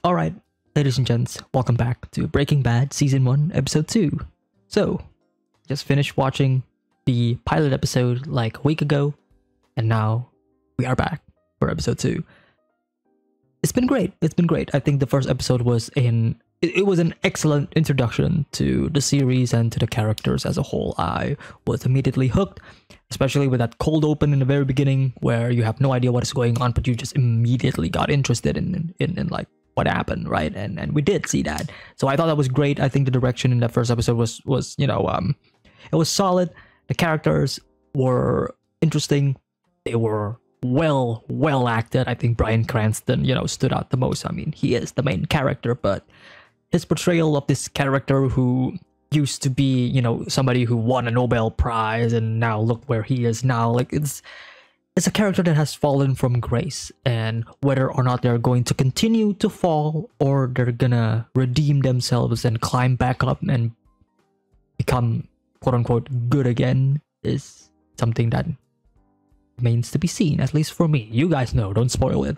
Alright, ladies and gents, welcome back to Breaking Bad Season 1, Episode 2. So, just finished watching the pilot episode like a week ago, and now we are back for Episode 2. It's been great, I think the first episode was it was an excellent introduction to the series and to the characters as a whole. I was immediately hooked, especially with that cold open in the very beginning where you have no idea what is going on, but you just immediately got interested in like what happened, right? And we did see that. So I thought that was great. I think the direction in that first episode was it was solid. The characters were interesting. They were well acted. I think Bryan Cranston, stood out the most. I mean, he is the main character, but his portrayal of this character who used to be, somebody who won a Nobel Prize and now look where he is now, like it's a character that has fallen from grace, and whether or not they're going to continue to fall or they're gonna redeem themselves and climb back up and become quote unquote good again is something that remains to be seen, at least for me. You guys know, don't spoil it.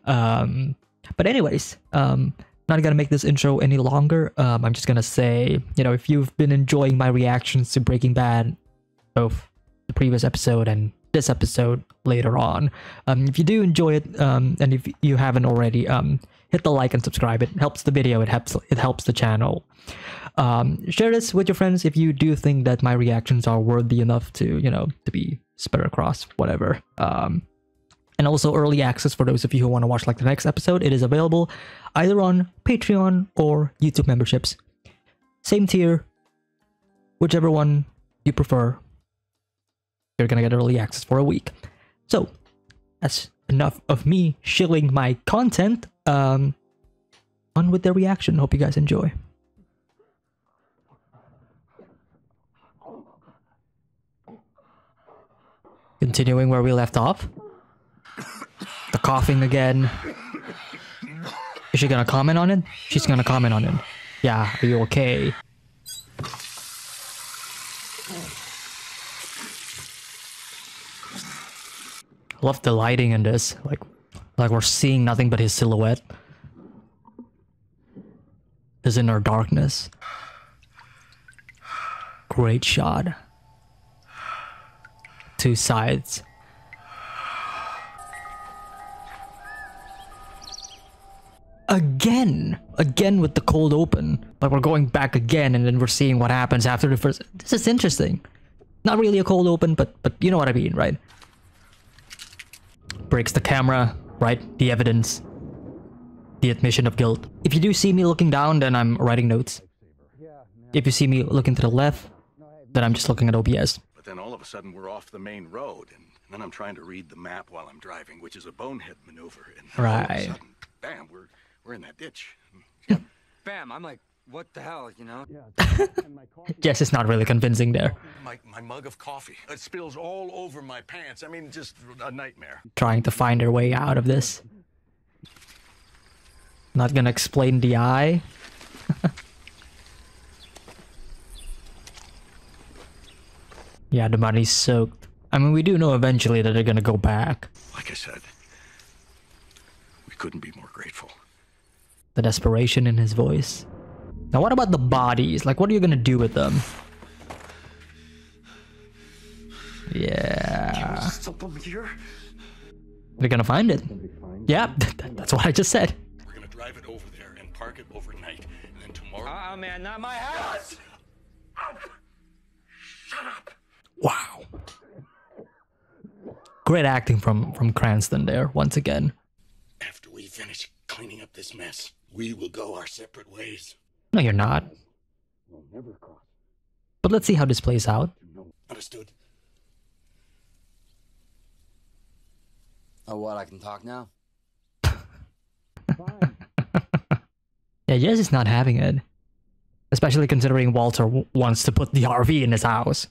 But anyways, not gonna make this intro any longer. I'm just gonna say, if you've been enjoying my reactions to Breaking Bad, both the previous episode and this episode later on, if you do enjoy it, and if you haven't already, hit the like and subscribe. It helps the video, it helps the channel. Share this with your friends if you do think that my reactions are worthy enough to to be spread across whatever. And also early access for those of you who want to watch like the next episode. It is available either on Patreon or YouTube memberships. Same tier, whichever one you prefer. You're gonna get early access for a week. So that's enough of me shilling my content. On with the reaction. Hope you guys enjoy. Continuing where we left off. The coughing again. Is she gonna comment on it? She's gonna comment on it. Yeah, are you okay? Love the lighting in this. Like we're seeing nothing but his silhouette. His inner darkness. Great shot. Two sides. Again with the cold open. Like we're going back again and then we're seeing what happens after the first. This is interesting. Not really a cold open, but you know what I mean, right? Breaks the camera, right? The evidence. The admission of guilt. If you do see me looking down, then I'm writing notes. If you see me looking to the left, then I'm just looking at OBS. But then all of a sudden we're off the main road, and then I'm trying to read the map while I'm driving, which is a bonehead maneuver. And right. All of a sudden, bam, we're in that ditch. Bam, I'm like, what the hell, Jess is not really convincing there. My mug of coffee. It spills all over my pants. I mean, just a nightmare. Trying to find their way out of this. Not gonna explain the eye. Yeah, the money's soaked. I mean, we do know eventually that they're gonna go back. Like I said, we couldn't be more grateful. The desperation in his voice. Now what about the bodies? Like, what are you gonna do with them? Yeah. Stop them here. They're gonna find it. Yeah, that's what I just said. We're gonna drive it over there and park it overnight, and then tomorrow. Oh man, not my house. Shut up. Wow. Great acting from Cranston there once again. After we finish cleaning up this mess, we will go our separate ways. No, you're not. We'll never cross. But let's see how this plays out. Understood. Oh, what? I can talk now? Yeah, Jess is not having it. Especially considering Walter wants to put the RV in his house.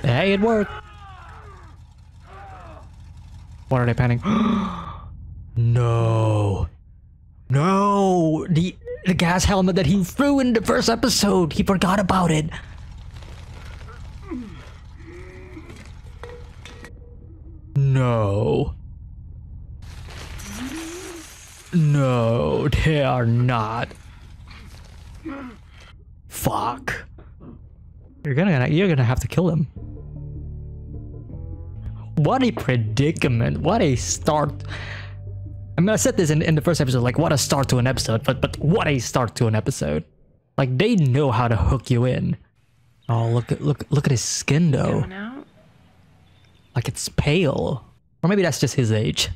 Hey, it worked. What are they panning? No. No. The gas helmet that he threw in the first episode. He forgot about it. No. No, they are not. Fuck. You're gonna have to kill him. What a predicament. What a start. I mean, I said this in the first episode, like, what a start to an episode, but what a start to an episode. Like, they know how to hook you in. Oh, look at his skin though. Going out? Like, it's pale. Or maybe that's just his age.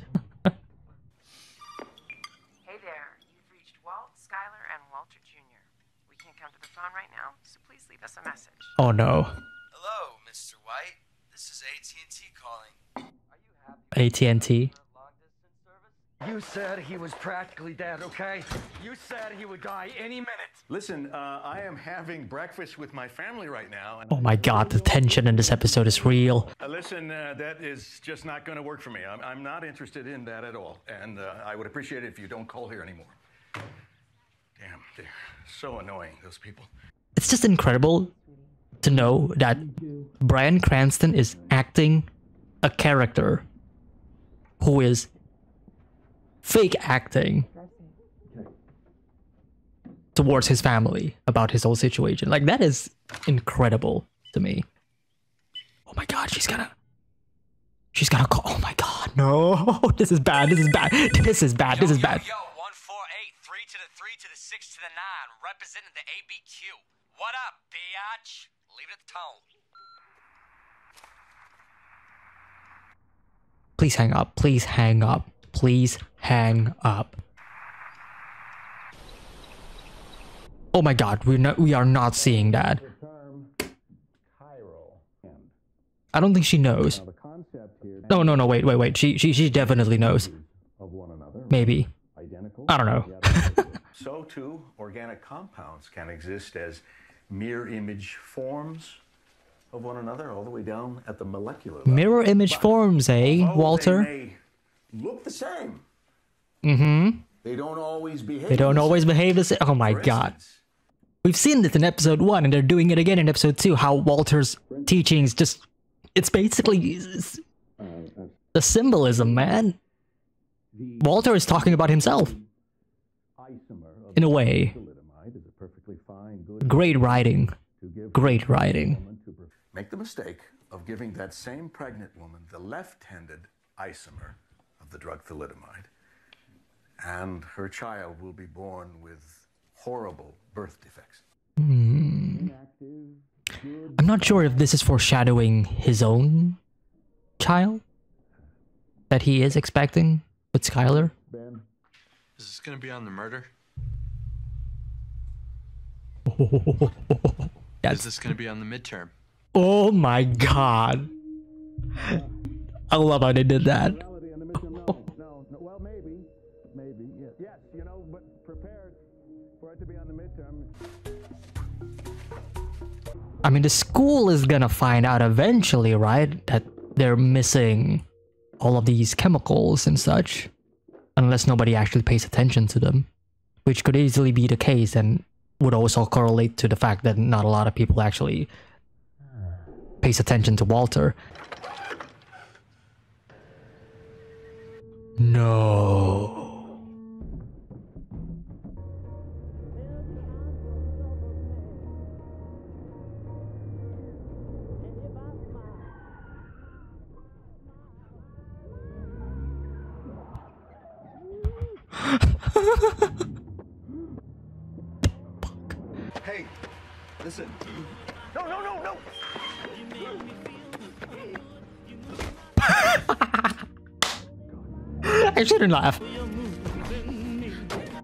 Hey there, you've reached Walt, Skylar, and Walter Jr. We can't come to the phone right now, so please leave us a message. Oh no. Hello, Mr. White. This is AT&T calling. AT&T. You said he was practically dead, okay? You said he would die any minute. Listen, I am having breakfast with my family right now. And Oh my god, the tension in this episode is real. listen, that is just not going to work for me. I'm not interested in that at all. And I would appreciate it if you don't call here anymore. Damn, they're so annoying, those people. It's just incredible to know that Bryan Cranston is acting a character who is fake acting towards his family about his whole situation. Like, that is incredible to me. Oh my god, she's gonna call. Oh my god, no. This is bad. This is bad. This is bad. This is bad. Yo, 148, 3 to the 3 to the 6 to the 9, representing the ABQ. What up, biatch? Leave it at the tone. Please hang up. Please hang up. Please hang up. Oh my god, we are not seeing that. I don't think she knows. No, wait. She definitely knows. Maybe. I don't know. So too, organic compounds can exist as mirror image forms of one another all the way down at the molecular level. Mirror image forms, eh, Although Walter? They may look the same. Mm-hmm. They don't always behave. They don't always behave the same. Oh my For god. instance, We've seen this in episode 1 and they're doing it again in episode 2, how Walter's teachings just... It's basically... the symbolism, man. Walter is talking about himself. In a way. Great writing. Great writing. make the mistake of giving that same pregnant woman the left-handed isomer of the drug thalidomide, and her child will be born with horrible birth defects. I'm not sure if this is foreshadowing his own child that he is expecting with Skylar. Is this gonna be on the murder? Is this gonna be on the midterm? Oh my god. I love how they did that. Well, maybe, yes, you know, but prepared for it to be on the midterm. I mean, the school is gonna find out eventually, right? That they're missing all of these chemicals and such. Unless nobody actually pays attention to them. Which could easily be the case and would also correlate to the fact that not a lot of people actually pays attention to Walter. No. Hey, listen. No. I shouldn't laugh.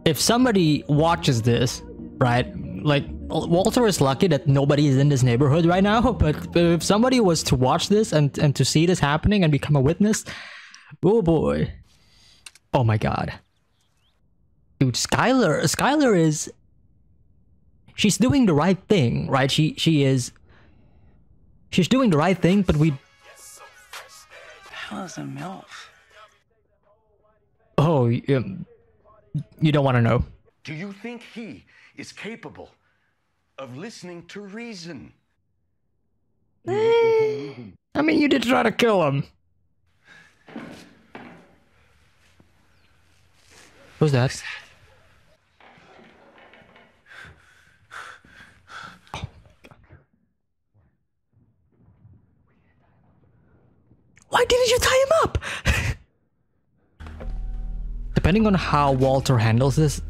If somebody watches this, right? Like, Walter is lucky that nobody is in this neighborhood right now, but if somebody was to watch this and to see this happening and become a witness, oh boy. Oh my god. Dude, Skylar is... She's doing the right thing, right? She's doing the right thing, but we... The hell is a MILF? Oh, you don't want to know. Do you think he is capable of listening to reason? I mean, you did try to kill him. Who's that? depending on how Walter handles this,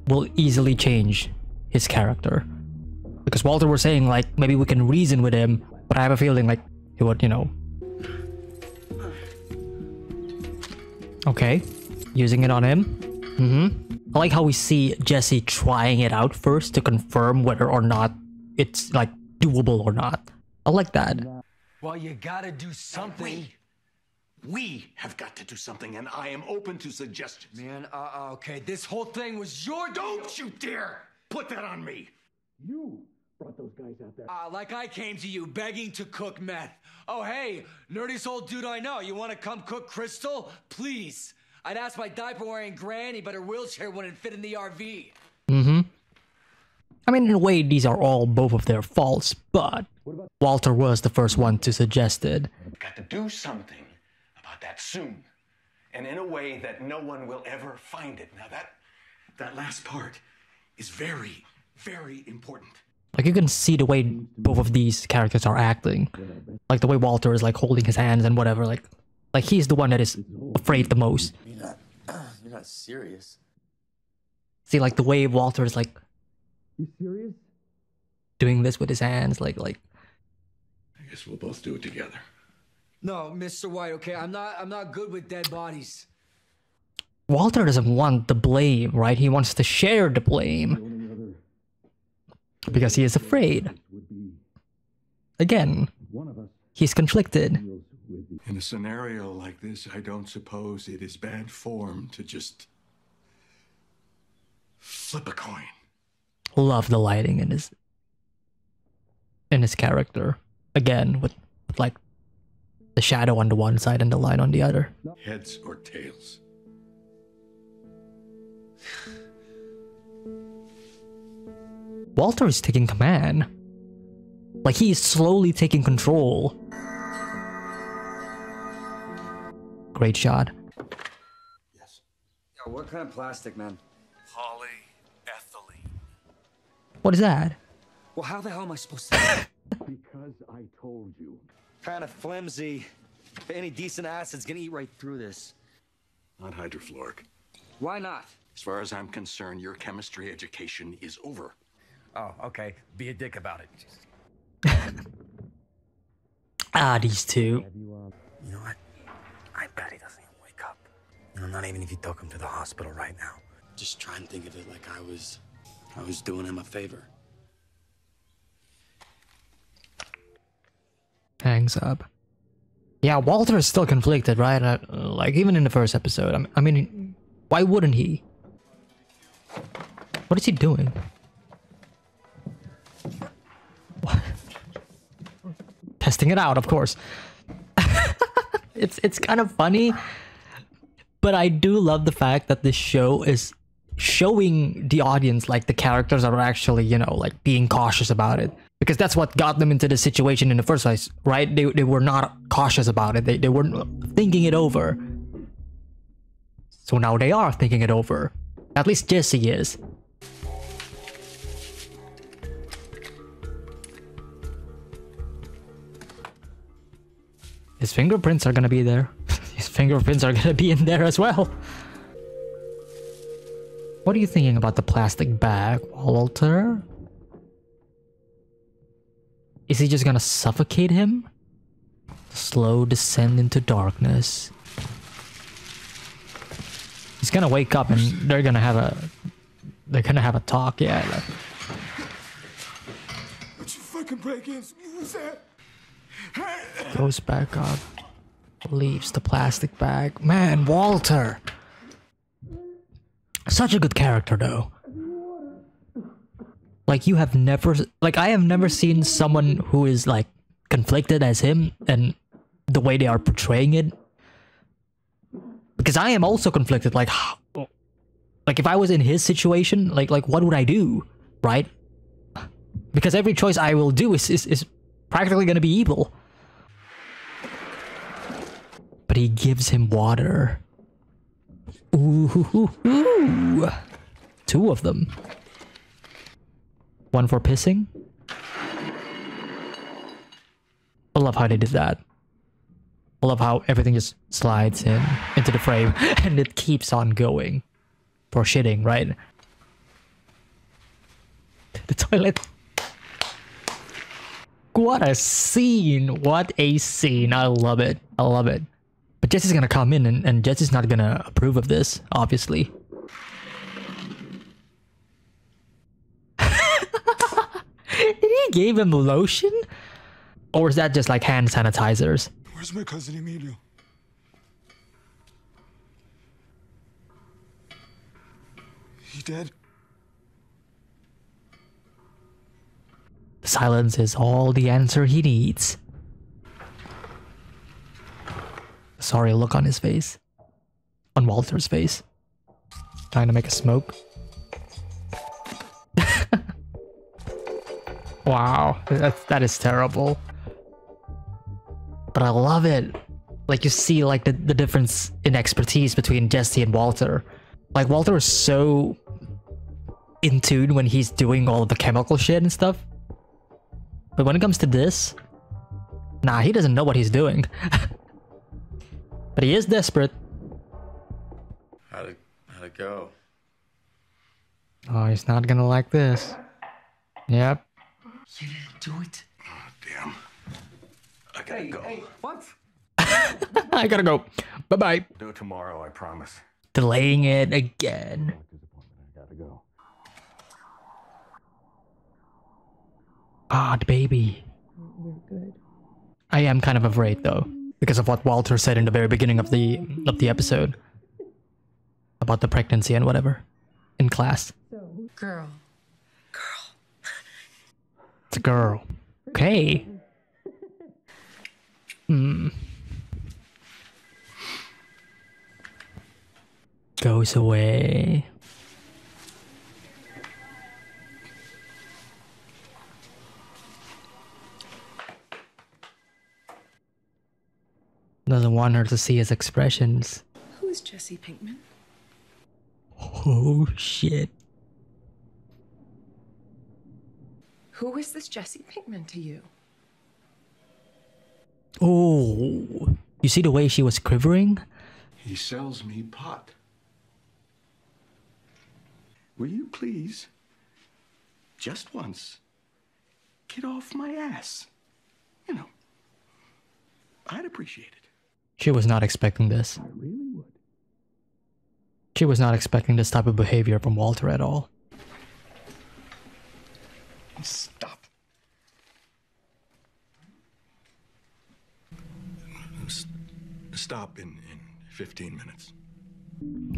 will easily change his character. Because Walter was saying like maybe we can reason with him, but I have a feeling like he would, you know. Okay, using it on him. I like how we see Jesse trying it out first to confirm whether or not it's like doable or not. I like that. Well, you gotta do something. We have got to do something, and I am open to suggestions. Man, okay, this whole thing was your Don't you dare put that on me! You brought those guys out there. like I came to you begging to cook meth. Oh, hey, nerdiest old dude I know. You wanna come cook Crystal? Please. I'd ask my diaper-wearing granny, but her wheelchair wouldn't fit in the RV. I mean, in a way, these are all both of their faults, but Walter was the first one to suggest it. Got to do something about that soon, and in a way that no one will ever find it. Now that last part is very, very important. Like, you can see the way both of these characters are acting. Like, the way Walter is, like, holding his hands and whatever, like he's the one that is afraid the most. You're not serious. See, like, the way Walter is, like... You serious? Doing this with his hands, like... I guess we'll both do it together. No, Mr. White, okay? I'm not good with dead bodies. Walter doesn't want the blame, right? He wants to share the blame. Because he is afraid. Again, he's conflicted. In a scenario like this, I don't suppose it is bad form to just flip a coin. Love the lighting in his character. Again, with like the shadow on the one side and the light on the other. Heads or tails? Walter is taking command. Like, he is slowly taking control. Great shot. Yes. Yo, what kind of plastic, man? Polyethylene. What is that? Well, how the hell am I supposed to... Because I told you. Kind of flimsy. Any decent acid's gonna eat right through this. Not hydrofluoric. Why not? As far as I'm concerned, your chemistry education is over. Oh, okay. Be a dick about it. These two. You know what? I bet he doesn't even wake up. You know, not even if you took him to the hospital right now. Just try and think of it like I was doing him a favor. Hangs up. Yeah, Walter is still conflicted, right? Like, even in the first episode. I mean, why wouldn't he? What is he doing? What? Testing it out, of course. It's kind of funny, but I do love the fact that this show is showing the audience like the characters are actually, you know, like being cautious about it, because that's what got them into the situation in the first place, right? They were not cautious about it. They weren't thinking it over. So now they are thinking it over. At least Jesse is. His fingerprints are gonna be there. His fingerprints are gonna be in there as well. What are you thinking about the plastic bag, Walter? Is he just gonna suffocate him? Slow descent into darkness. He's gonna wake up and they're gonna have a talk, yeah. Like, Don't you fucking play games with me, who's that? goes back up. Leaves the plastic bag. Man, Walter! Such a good character, though. Like, you have never... Like, I have never seen someone who is, like, conflicted as him, and the way they are portraying it. Because I am also conflicted, like... Like, if I was in his situation, like what would I do? Right? Because every choice I will do is practically gonna be evil. But he gives him water. Ooh. Two of them. One for pissing. I love how they did that. I love how everything just slides in into the frame and it keeps on going. For shitting, right? The toilet. What a scene! What a scene! I love it. I love it. But Jesse's gonna come in and Jesse's not gonna approve of this, obviously. Did he give him lotion? Or is that just like hand sanitizers? Where's my cousin Emilio? He dead? Silence is all the answer he needs. Sorry look on his face. On Walter's face. Trying to make a smoke. Wow, that is terrible. But I love it. Like you see like the difference in expertise between Jesse and Walter. Like Walter is so in tune when he's doing all the chemical shit and stuff. But when it comes to this, nah, he doesn't know what he's doing. But he is desperate. How'd it go? Oh, he's not gonna like this. Yep. You didn't do it. Oh, damn. I gotta go. Hey, what? I gotta go. Bye-bye. Do it tomorrow, I promise. Delaying it again. I gotta go. Ah, the baby. We're good. I am kind of afraid though, because of what Walter said in the very beginning of the episode about the pregnancy and whatever in class. Girl. It's a girl. Okay. Goes away. Doesn't want her to see his expressions. Who is Jesse Pinkman? Oh shit. Who is this Jesse Pinkman to you? Oh, you see the way she was quivering? He sells me pot. Will you please, just once, get off my ass? You know, I'd appreciate it. She was not expecting this. I really would. She was not expecting this type of behavior from Walter at all. Stop. Stop in 15 minutes.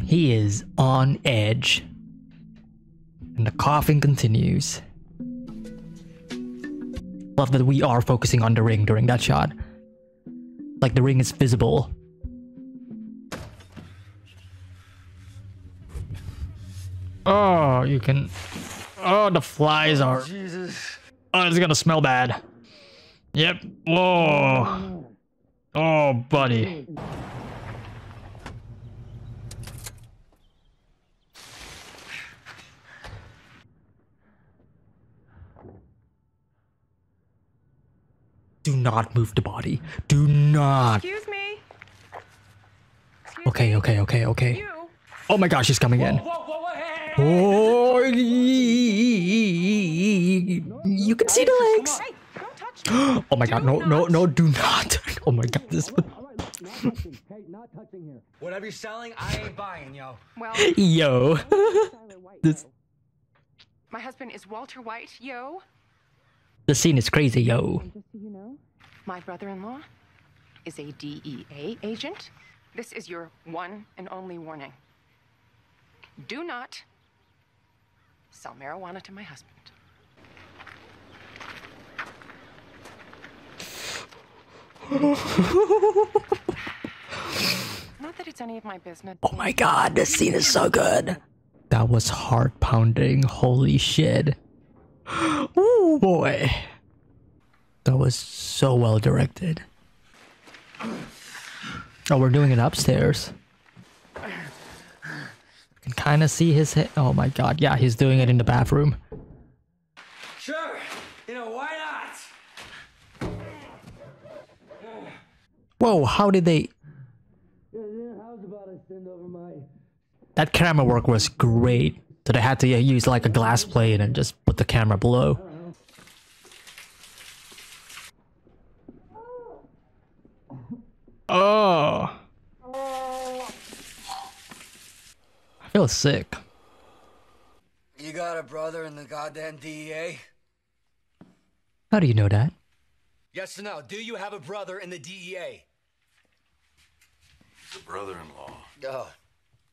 He is on edge. And the coughing continues. Love that we are focusing on the ring during that shot. Like the ring is visible. Oh, you can... Oh, the flies are... Jesus. Oh, it's gonna smell bad. Yep. Whoa. Oh, buddy. Do not move the body. Do not. Excuse me. Okay. You. Oh my gosh, she's coming in. Whoa, hey! Oh, you can see the legs. Hey, don't touch me. Oh my god, no, do not. Oh my god, this one. Whatever you're selling, I ain't buying, yo. Well, Yo. This, my husband is Walter White, yo. the scene is crazy, yo. Just so you know, my brother-in-law is a DEA agent. This is your one and only warning. Do not sell marijuana to my husband. Not that it's any of my business. Oh my god, this scene is so good. That was heart pounding. Holy shit. Oh boy. That was so well directed. Oh, we're doing it upstairs. You can kind of see his head. Oh my god, yeah, he's doing it in the bathroom. Sure. You know, why not? Whoa, how did they... That camera work was great. So they had to use like a glass plate and just put the camera below. Oh. I feel sick. You got a brother in the goddamn DEA? How do you know that? Yes or no? Do you have a brother in the DEA? The brother-in-law. Oh.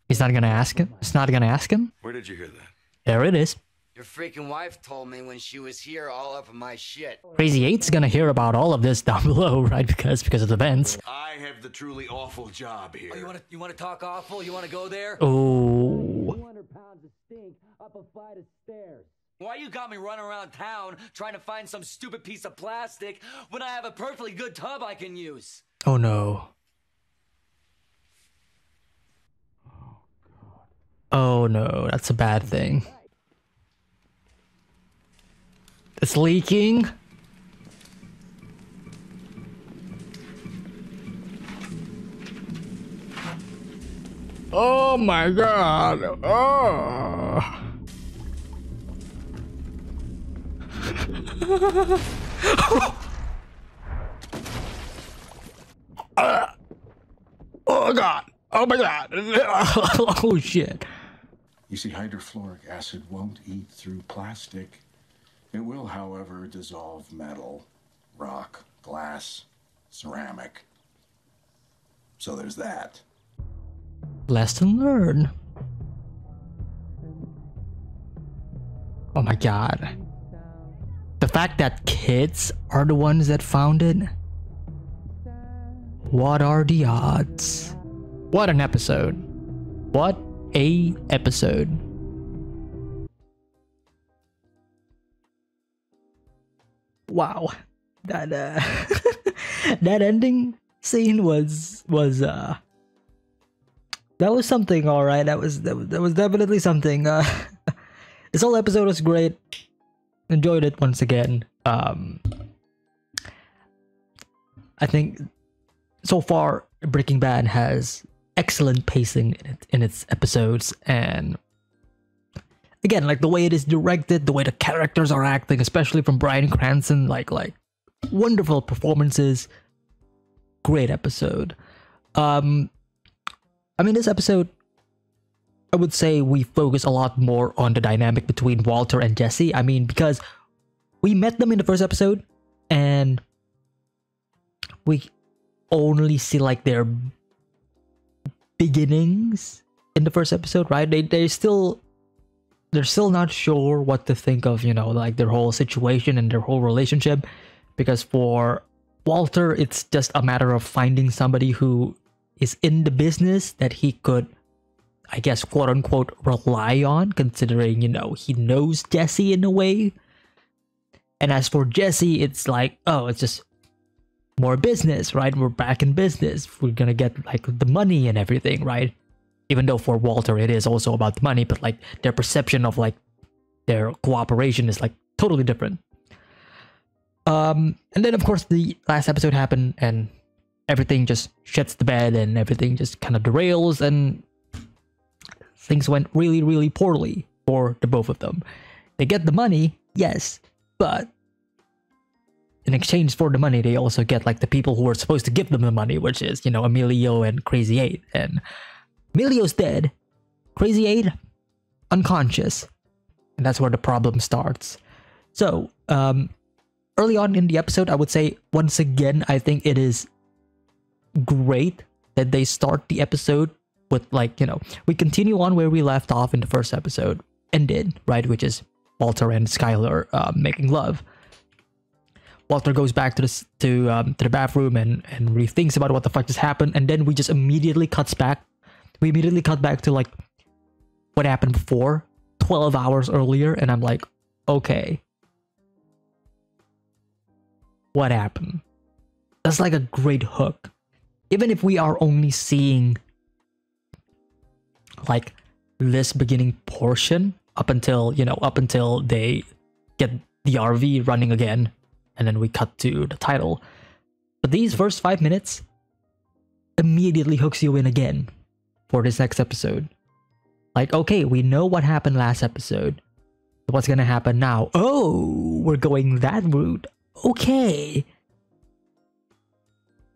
He's not gonna ask him? It's not gonna ask him? Where did you hear that? There it is. Your freaking wife told me when she was here all up in my shit. Crazy 8's gonna hear about all of this down below, right? Because of the vents. I have the truly awful job here. Oh, you wanna talk awful? You wanna go there? Oh. 200 pounds of stink up a flight of stairs. Why you got me running around town trying to find some stupid piece of plastic when I have a perfectly good tub I can use? Oh no. Oh no, that's a bad thing. It's leaking. Oh my god. Oh. Oh god. Oh my god. Oh shit. You see, hydrofluoric acid won't eat through plastic. It will, however, dissolve metal, rock, glass, ceramic. So there's that. Lesson learned. Oh my god. The fact that kids are the ones that found it. What are the odds? What an episode. What a episode. Wow. That that ending scene was that was something, all right. That was definitely something. This whole episode was great. Enjoyed it once again. I think so far Breaking Bad has excellent pacing in its episodes, and again, like the way it is directed, the way the characters are acting, especially from Bryan Cranston, like wonderful performances. Great episode. I mean, this episode, I would say we focus a lot more on the dynamic between Walter and Jesse. I mean, because we met them in the first episode, and we only see like their beginnings in the first episode, right? They're still not sure what to think of, you know, like their whole situation and their whole relationship. Because for Walter, it's just a matter of finding somebody who is in the business that he could, I guess, quote unquote, rely on, considering, you know, he knows Jesse in a way. And as for Jesse, it's like, oh, it's just more business, right? We're back in business. We're gonna get like the money and everything, right? Even though for Walter it is also about the money, but like their perception of like their cooperation is like totally different. And then of course the last episode happened and everything just shits the bed and everything just kind of derails and things went really, really poorly for the both of them. They get the money, yes, but in exchange for the money, they also get like the people who are supposed to give them the money, which is, you know, Emilio and Crazy 8. And Emilio's dead. Crazy 8, unconscious. And that's where the problem starts. So, early on in the episode, I would say, once again, I think it is great that they start the episode with like, you know, we continue on where we left off in the first episode ended, right? Which is Walter and Skyler making love. Walter goes back to the bathroom and rethinks about what the fuck just happened, and then we just immediately cuts back. We immediately cut back to like what happened before, 12 hours earlier, and I'm like, okay, what happened? That's like a great hook. Even if we are only seeing like this beginning portion up until they get the RV running again. And then we cut to the title. But these first 5 minutes immediately hooks you in again for this next episode. Like, okay, we know what happened last episode. What's gonna happen now? Oh, we're going that route. Okay.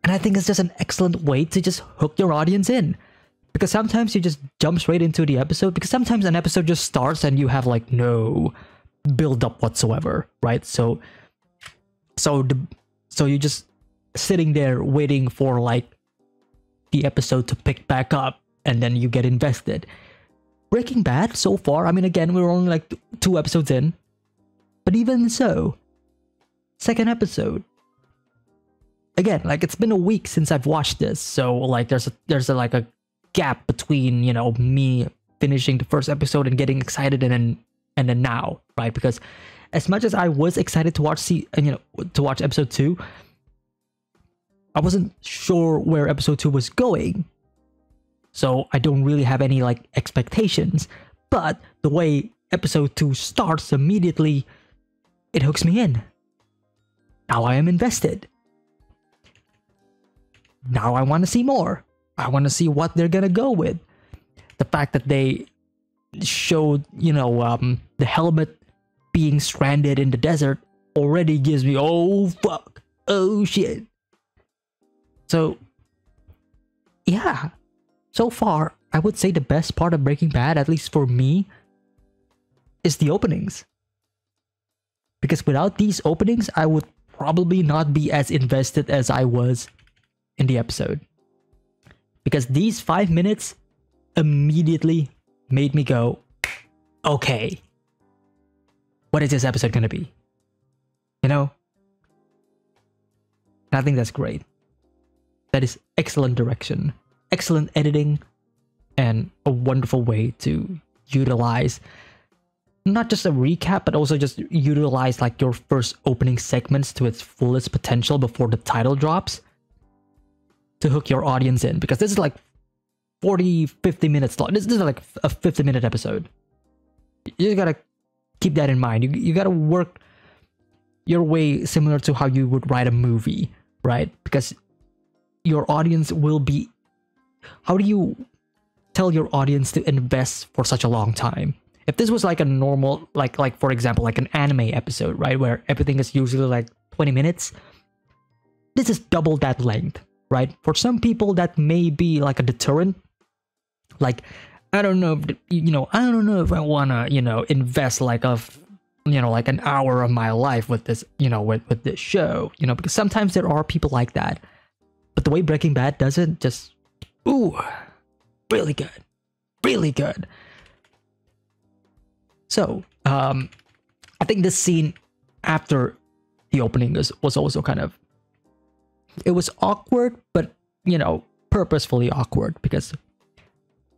And I think it's just an excellent way to just hook your audience in. Because sometimes you just jump straight into the episode. Because sometimes an episode just starts and you have like no build up whatsoever, right? So you're just sitting there waiting for like the episode to pick back up, and then you get invested. Breaking Bad so far, I mean, again, we're only like 2 episodes in, but even so, second episode. Again, like it's been a week since I've watched this, so like there's like a gap between, you know, me finishing the first episode and getting excited and then now, right? Because as much as I was excited to watch episode 2, I wasn't sure where episode 2 was going. So I don't really have any like expectations, but the way episode 2 starts immediately, it hooks me in. Now I am invested. Now I want to see more. I want to see what they're gonna go with. The fact that they showed, you know, the helmet being stranded in the desert already gives me, oh fuck, oh shit. So, yeah. So far, I would say the best part of Breaking Bad, at least for me, is the openings. Because without these openings, I would probably not be as invested as I was in the episode. Because these 5 minutes immediately made me go, okay, what is this episode gonna be? You know? And I think that's great. That is excellent direction, excellent editing, and a wonderful way to utilize not just a recap, but also just utilize like your first opening segments to its fullest potential before the title drops to hook your audience in. Because this is like 40-50 minutes long. This is like a 50-minute episode. You just gotta keep that in mind. You gotta work your way similar to how you would write a movie, right? Because your audience will be... How do you tell your audience to invest for such a long time? If this was like a normal, like for example, like an anime episode, right? Where everything is usually like 20 minutes. This is double that length, right? For some people, that may be like a deterrent. Like, I don't know, I don't know if I want to, invest like like an hour of my life with this, with this show, because sometimes there are people like that. But the way Breaking Bad does it, just, ooh, really good. Really good. So, I think this scene after the opening was also kind of, it was awkward, but, purposefully awkward, because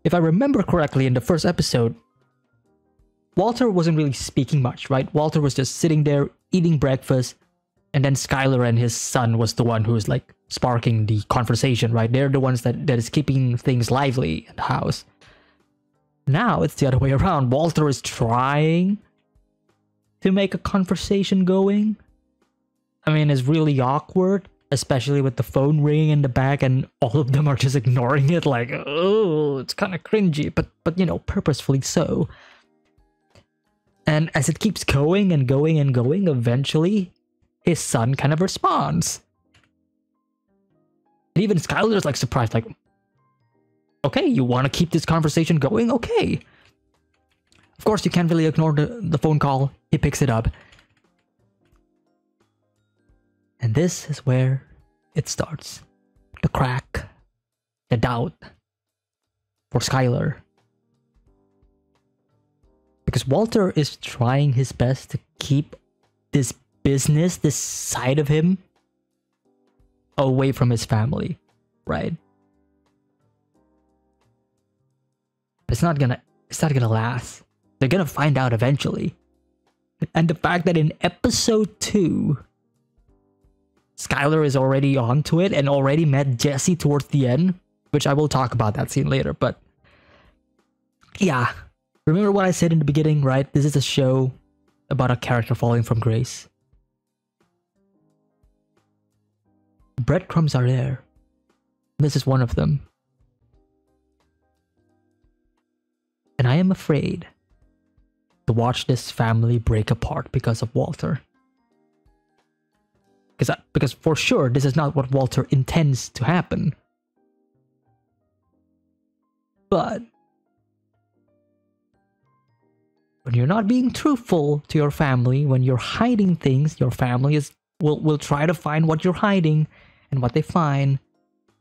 if I remember correctly in the first episode, Walter wasn't really speaking much, right? Walter was just sitting there eating breakfast, and then Skyler and his son was the one who was like sparking the conversation, right? They're the ones that is keeping things lively in the house. Now it's the other way around. Walter is trying to make a conversation going. I mean, it's really awkward, especially with the phone ringing in the back and all of them are just ignoring it like, oh, it's kind of cringy, but purposefully so. And as it keeps going and going and going, eventually his son kind of responds. And even Skyler's like surprised, like, okay, you want to keep this conversation going? Okay. Of course, you can't really ignore the phone call. He picks it up. And this is where it starts. The crack. The doubt. For Skyler. Because Walter is trying his best to keep this business, this side of him, away from his family. Right? It's not gonna last. They're gonna find out eventually. And the fact that in episode 2, Skyler is already onto it and already met Jesse towards the end, which I will talk about that scene later, but yeah. Remember what I said in the beginning, right? This is a show about a character falling from grace. Breadcrumbs are there. This is one of them. And I am afraid to watch this family break apart because of Walter. Because for sure, this is not what Walter intends to happen. But when you're not being truthful to your family, when you're hiding things, your family will try to find what you're hiding, and what they find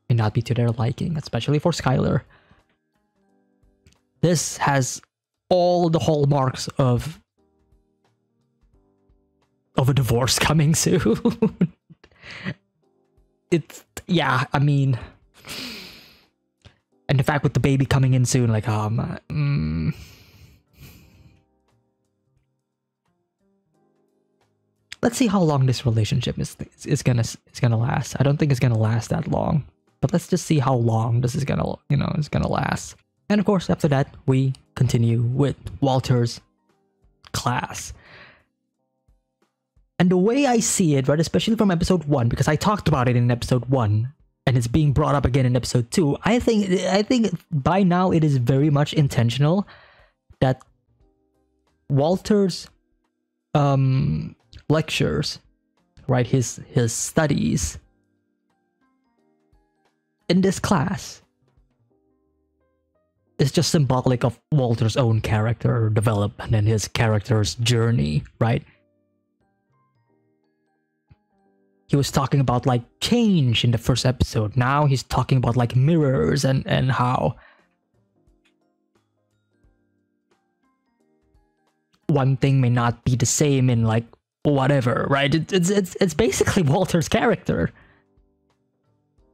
may not be to their liking, especially for Skylar. This has all the hallmarks of a divorce coming soon. Yeah, I mean, and the fact with the baby coming in soon, like, let's see how long this relationship is gonna last. I don't think it's gonna last that long, but let's just see how long this is gonna last. And of course, after that, we continue with Walter's class. And the way I see it, right, especially from episode 1, because I talked about it in episode 1, and it's being brought up again in episode 2, I think by now it is very much intentional that Walter's lectures, right, his studies in this class is just symbolic of Walter's own character development and his character's journey, right? He was talking about like change in the first episode. Now he's talking about like mirrors and how one thing may not be the same in like whatever, right? It's basically Walter's character.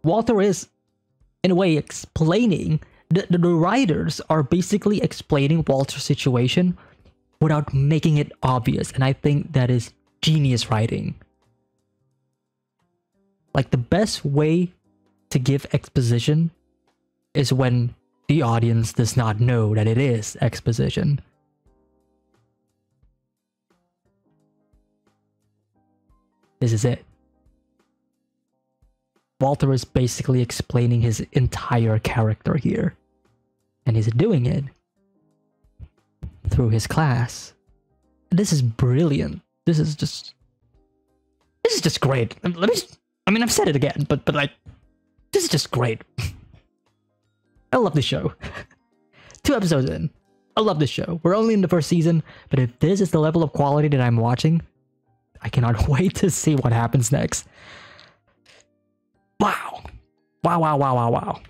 Walter is, in a way, explaining. The writers are basically explaining Walter's situation without making it obvious, and I think that is genius writing. Like, the best way to give exposition is when the audience does not know that it is exposition. This is it. Walter is basically explaining his entire character here. And he's doing it through his class. This is brilliant. This is just great. I mean, I've said it again, but like, this is just great. I love this show. 2 episodes in. I love this show. We're only in the first season, but if this is the level of quality that I'm watching, I cannot wait to see what happens next. Wow. Wow.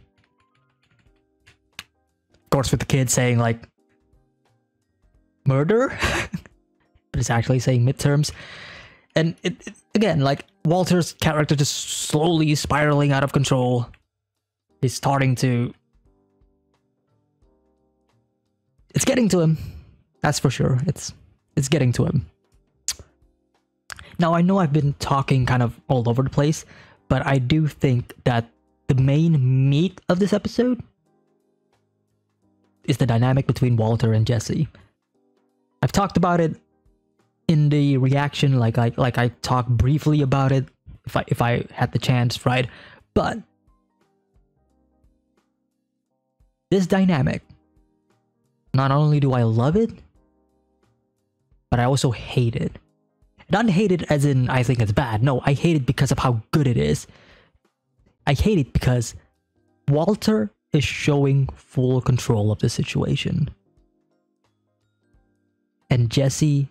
Of course, with the kid saying, like, murder? But it's actually saying midterms. And it again, like, Walter's character just slowly spiraling out of control. He's starting to... It's getting to him. That's for sure. It's getting to him. Now, I know I've been talking kind of all over the place, but I do think that the main meat of this episode is the dynamic between Walter and Jesse. I've talked about it in the reaction, like I talked briefly about it if I had the chance, right? But this dynamic, not only do I love it, but I also hate it. Not hate it as in I think it's bad. No, I hate it because of how good it is. I hate it because Walter is showing full control of the situation. And Jesse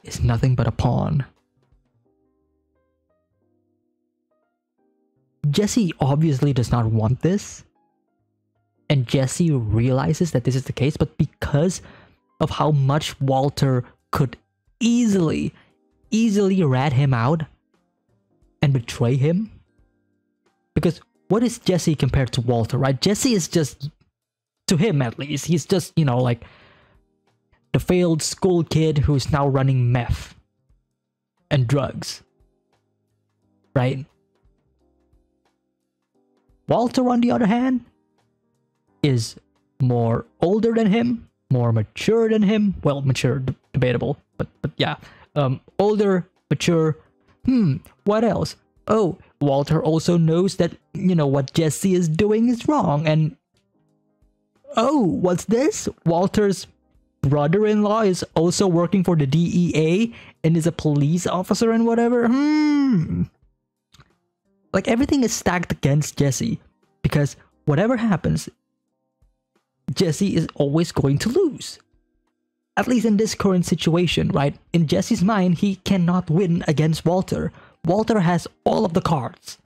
is nothing but a pawn. Jesse obviously does not want this. And Jesse realizes that this is the case, but because of how much Walter could easily rat him out and betray him. Because what is Jesse compared to Walter, right? Jesse is just, to him at least, he's just, you know, like the failed school kid who's now running meth and drugs, right? Walter, on the other hand, is more older than him, more mature than him. Well, mature, debatable, but yeah. Older, mature. What else? Oh, Walter also knows that, you know, what Jesse is doing is wrong. And oh, what's this? Walter's brother-in-law is also working for the DEA and is a police officer and whatever. Like, everything is stacked against Jesse, because whatever happens, Jesse is always going to lose. At least in this current situation, right? In Jesse's mind, he cannot win against Walter. Walter has all of the cards.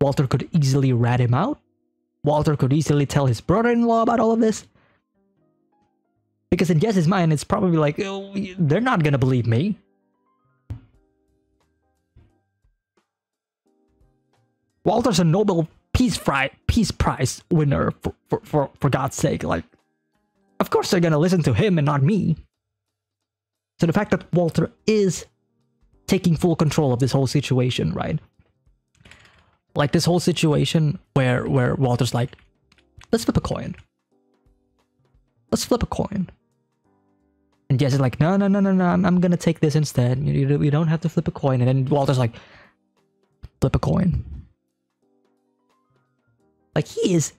Walter could easily rat him out. Walter could easily tell his brother-in-law about all of this. Because in Jesse's mind, it's probably like, oh, they're not gonna believe me. Walter's a Nobel Peace Prize winner, for God's sake. Like, of course they're gonna listen to him and not me. So the fact that Walter is taking full control of this whole situation, right? Like this whole situation where Walter's like, let's flip a coin. Let's flip a coin. And Jesse's like, no, I'm gonna take this instead. You don't have to flip a coin. And then Walter's like, flip a coin. Like, he is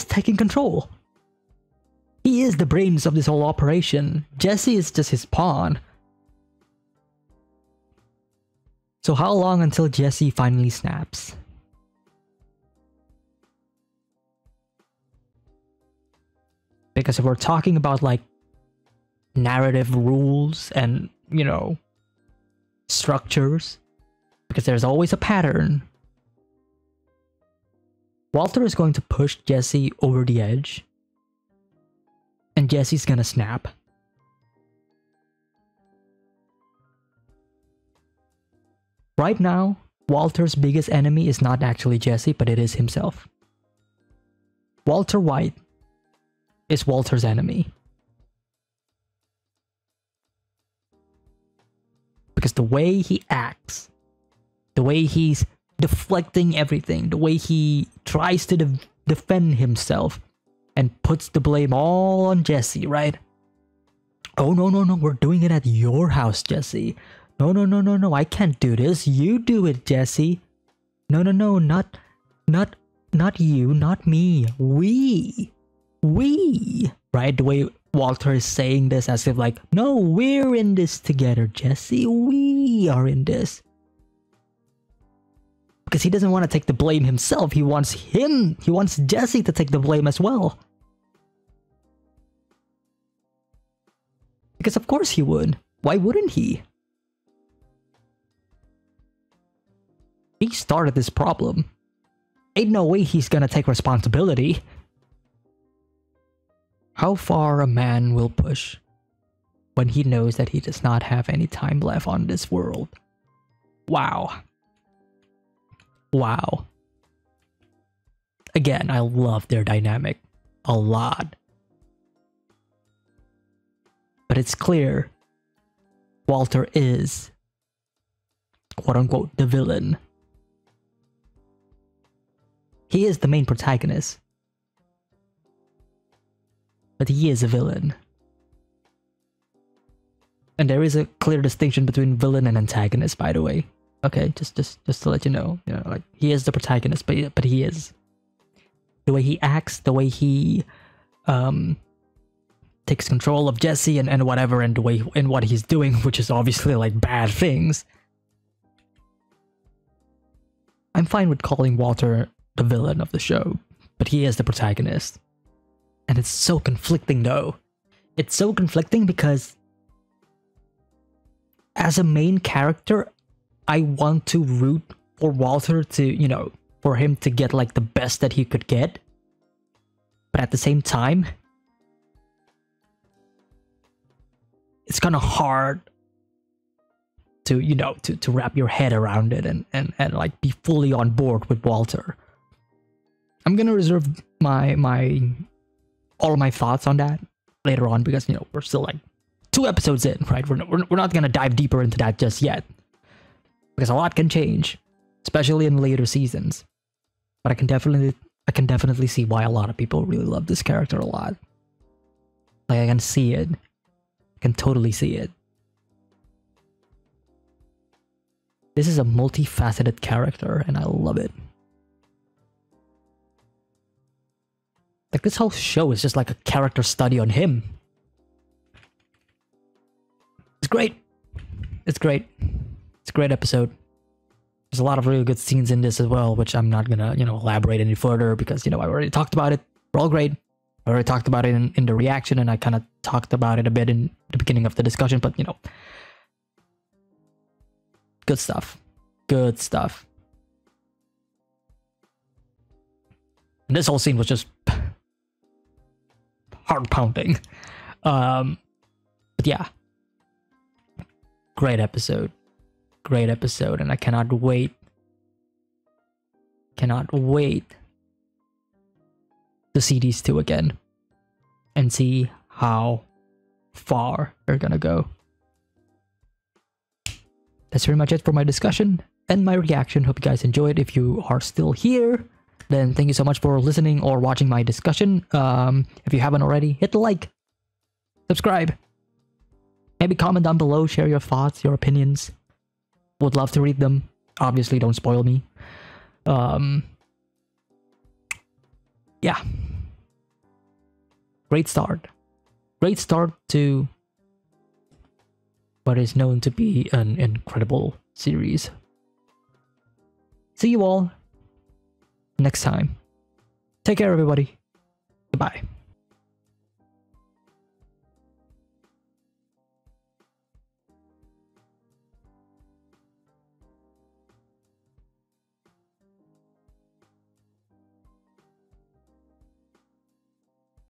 taking control. He is the brains of this whole operation. Jesse is just his pawn. So how long until Jesse finally snaps? Because if we're talking about, like, narrative rules and, you know, structures, because there's always a pattern, Walter is going to push Jesse over the edge, and Jesse's gonna snap. Right now, Walter's biggest enemy is not actually Jesse, but it is himself. Walter White is Walter's enemy. Because the way he acts, the way he's deflecting everything, the way he tries to defend himself and puts the blame all on Jesse, right? Oh, no, we're doing it at your house, Jesse. No, I can't do this. You do it, Jesse. No, not you, not me. We. Right? The way Walter is saying this as if like, no, we're in this together, Jesse. We are in this. Because he doesn't want to take the blame himself. He wants Jesse to take the blame as well. Because of course he would. Why wouldn't he? He started this problem. Ain't no way he's gonna take responsibility. How far a man will push when he knows that he does not have any time left on this world. Wow. Again, I love their dynamic a lot. But it's clear Walter is, quote-unquote, the villain. He is the main protagonist. But he is a villain. And there is a clear distinction between villain and antagonist, by the way. Okay, just to let you know, like, he is the protagonist, but he is. The way he acts, the way he takes control of Jesse and whatever, and the way in what he's doing, which is obviously like bad things. I'm fine with calling Walter the villain of the show, but he is the protagonist. And it's so conflicting though. It's so conflicting because as a main character, I want to root for Walter to, for him to get like the best that he could get. But at the same time, it's kind of hard to, to wrap your head around it and like be fully on board with Walter. I'm gonna reserve all of my thoughts on that later on because, we're still like 2 episodes in, right? We're not gonna dive deeper into that just yet. Because a lot can change, especially in later seasons. But I can definitely see why a lot of people really love this character a lot. Like, I can see it. I can totally see it. This is a multifaceted character, and I love it. Like, this whole show is just like a character study on him. It's great. It's great. It's a great episode. There's a lot of really good scenes in this as well, which I'm not gonna, elaborate any further because, I already talked about it. They're all great. I already talked about it in the reaction, and I kind of talked about it a bit in the beginning of the discussion, but, good stuff. Good stuff. And this whole scene was just heart-pounding. But yeah. Great episode. Great episode, and I cannot wait to see these two again and see how far they're gonna go. That's pretty much it for my discussion and my reaction. Hope you guys enjoyed. If you are still here, then thank you so much for listening or watching my discussion. If you haven't already, hit the like, subscribe, maybe comment down below, share your thoughts, your opinions. Would love to read them. Obviously, don't spoil me. Yeah. Great start. Great start to what is known to be an incredible series. See you all next time. Take care, everybody. Goodbye.